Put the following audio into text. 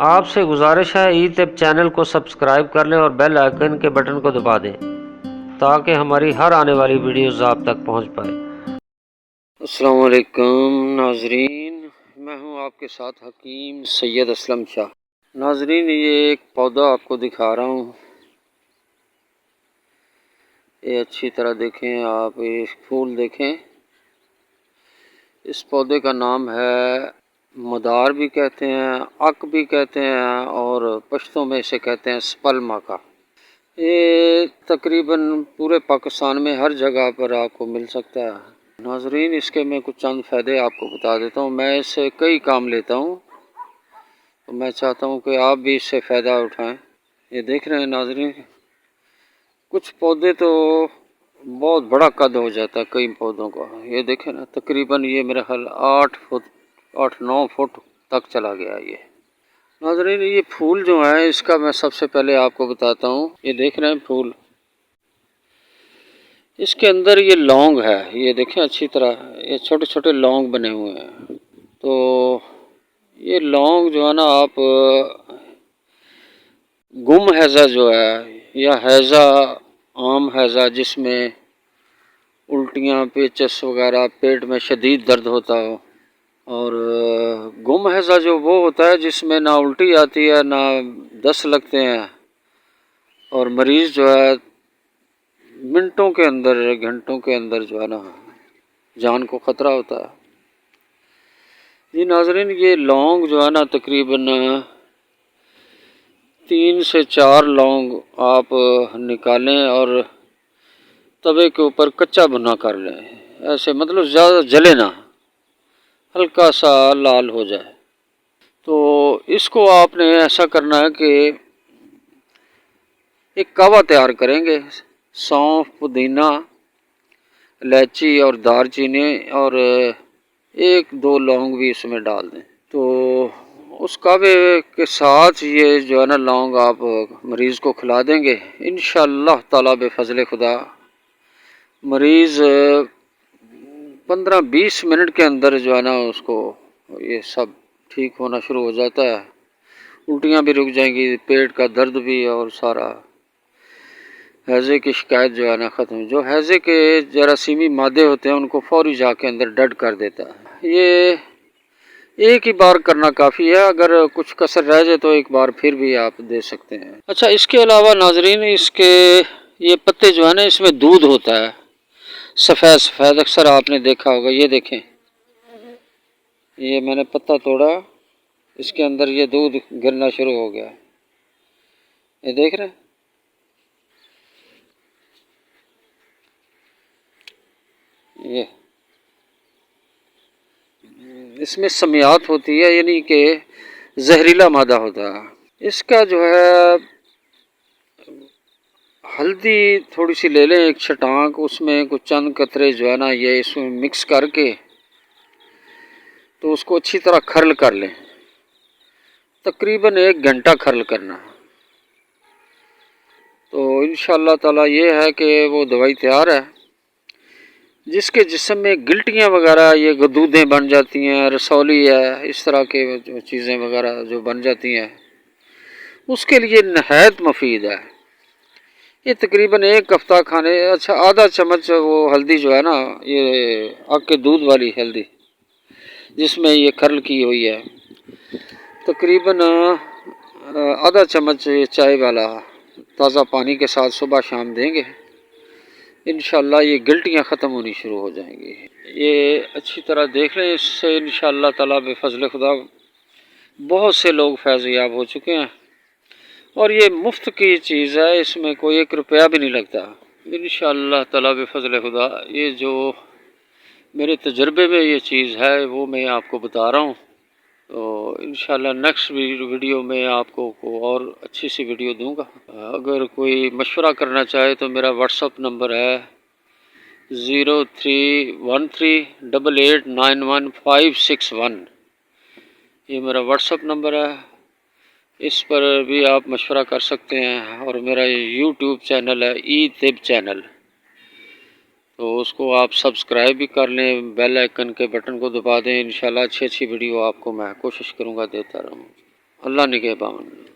آپ سے گزارش ہے ای طب چینل کو سبسکرائب کر لیں اور بیل آئیکن کے بٹن کو دبا دیں تاکہ ہماری ہر آنے والی ویڈیوز آپ تک پہنچ پائے۔ السلام علیکم ناظرین، میں ہوں آپ کے ساتھ حکیم سید اسلم شاہ۔ ناظرین، یہ ایک پودا آپ کو دکھا رہا ہوں، یہ اچھی طرح دیکھیں آپ، یہ پھول دیکھیں۔ اس پودے کا نام ہے مدار بھی کہتے ہیں، اک بھی کہتے ہیں، اور پشتوں میں اسے کہتے ہیں سپلما کا۔ یہ تقریباً پورے پاکستان میں ہر جگہ پر آپ کو مل سکتا ہے۔ ناظرین، اس کے میں کچھ چند فائدے آپ کو بتا دیتا ہوں۔ میں اس سے کئی کام لیتا ہوں، تو میں چاہتا ہوں کہ آپ بھی اس سے فائدہ اٹھائیں۔ یہ دیکھ رہے ہیں ناظرین، کچھ پودے تو بہت بڑا قد ہو جاتا ہے کئی پودوں کا۔ یہ دیکھیں نا، تقریباً یہ میرا خیال 8-9 فٹ تک چلا گیا یہ۔ ناظرین، یہ پھول جو ہیں، اس کا میں سب سے پہلے آپ کو بتاتا ہوں۔ یہ دیکھ رہے ہیں پھول، اس کے اندر یہ لونگ ہے، یہ دیکھیں اچھی طرح، یہ چھوٹے چھوٹے لونگ بنے ہوئے ہیں۔ تو یہ لونگ جو ہے نا، آپ گم ہیضہ جو ہے، یا ہیضہ عام ہیضہ جس میں الٹیاں، پیچس وغیرہ، پیٹ میں شدید درد ہوتا ہو، اور گم ہیضہ جو وہ ہوتا ہے جس میں نہ الٹی آتی ہے نہ دست لگتے ہیں، اور مریض جو ہے منٹوں کے اندر، گھنٹوں کے اندر جو ہے نا جان کو خطرہ ہوتا ہے۔ جی ناظرین، یہ لونگ جو ہے نا، تقریباً 3 سے 4 لونگ آپ نکالیں اور توے کے اوپر کچا بھنا کر لیں، ایسے مطلب زیادہ جلے نہ، ہلکا سا لال ہو جائے۔ تو اس کو آپ نے ایسا کرنا ہے کہ ایک کہوہ تیار کریں گے، سونف، پودینہ، الائچی اور دار چینی، اور 1-2 لونگ بھی اس میں ڈال دیں۔ تو اس کہوے کے ساتھ یہ جو ہے نا لونگ آپ مریض کو کھلا دیں گے، انشاءاللہ تعالیٰ بفضل خدا مریض 15-20 منٹ کے اندر جو ہے نا اس کو یہ سب ٹھیک ہونا شروع ہو جاتا ہے۔ الٹیاں بھی رک جائیں گی، پیٹ کا درد بھی، اور سارا ہیضے کی شکایت جو ہے نا ختم۔ جو ہیضے کے جراثیمی مادے ہوتے ہیں ان کو فوری جا کے اندر ڈیڈ کر دیتا ہے۔ یہ ایک ہی بار کرنا کافی ہے، اگر کچھ کسر رہ جائے تو ایک بار پھر بھی آپ دے سکتے ہیں۔ اچھا، اس کے علاوہ ناظرین، اس کے یہ پتے جو ہے نا، اس میں دودھ ہوتا ہے سفید سفید، اکثر آپ نے دیکھا ہوگا۔ یہ دیکھیں، یہ میں نے پتا توڑا، اس کے اندر یہ دودھ گرنا شروع ہو گیا، یہ دیکھ رہے ہیں۔ یہ اس میں سمیات ہوتی ہے، یعنی کہ زہریلا مادہ ہوتا ہے۔ اس کا جو ہے ہلدی تھوڑی سی لے لیں، ایک چھٹانک، اس میں کچھ چند قطرے جو ہے نا یہ اس میں مکس کر کے، تو اس کو اچھی طرح کھرل کر لیں، تقریباً 1 گھنٹہ کھرل کرنا۔ تو انشاءاللہ تعالیٰ یہ ہے کہ وہ دوائی تیار ہے۔ جس کے جسم میں گلٹیاں وغیرہ، یہ گدودیں بن جاتی ہیں، رسولی ہے، اس طرح کے جو چیزیں وغیرہ جو بن جاتی ہیں، اس کے لیے نہایت مفید ہے۔ یہ تقریباً 1 ہفتہ کھانے، اچھا آدھا چمچ وہ ہلدی جو ہے نا، یہ آگ کے دودھ والی ہلدی جس میں یہ کھرل کی ہوئی ہے، تقریباً آدھا چمچ چائے والا تازہ پانی کے ساتھ صبح شام دیں گے، انشاءاللہ یہ گلٹیاں ختم ہونی شروع ہو جائیں گی۔ یہ اچھی طرح دیکھ لیں، اس سے انشاءاللہ تعالیٰ بفضل خدا بہت سے لوگ فیض یاب ہو چکے ہیں، اور یہ مفت کی چیز ہے، اس میں کوئی 1 روپیہ بھی نہیں لگتا۔ انشاءاللہ تعالیٰ بفضل خدا یہ جو میرے تجربے میں یہ چیز ہے وہ میں آپ کو بتا رہا ہوں۔ تو انشاءاللہ نیکسٹ ویڈیو میں آپ کو اور اچھی سی ویڈیو دوں گا۔ اگر کوئی مشورہ کرنا چاہے تو میرا واٹس اپ نمبر ہے 0313889151، یہ میرا واٹس اپ نمبر ہے، اس پر بھی آپ مشورہ کر سکتے ہیں۔ اور میرا یوٹیوب چینل ہے ای طب چینل، تو اس کو آپ سبسکرائب بھی کر لیں، بیل آئیکن کے بٹن کو دبا دیں، انشاءاللہ اچھی ویڈیو آپ کو میں کوشش کروں گا دیتا رہوں۔ اللہ نگہبان۔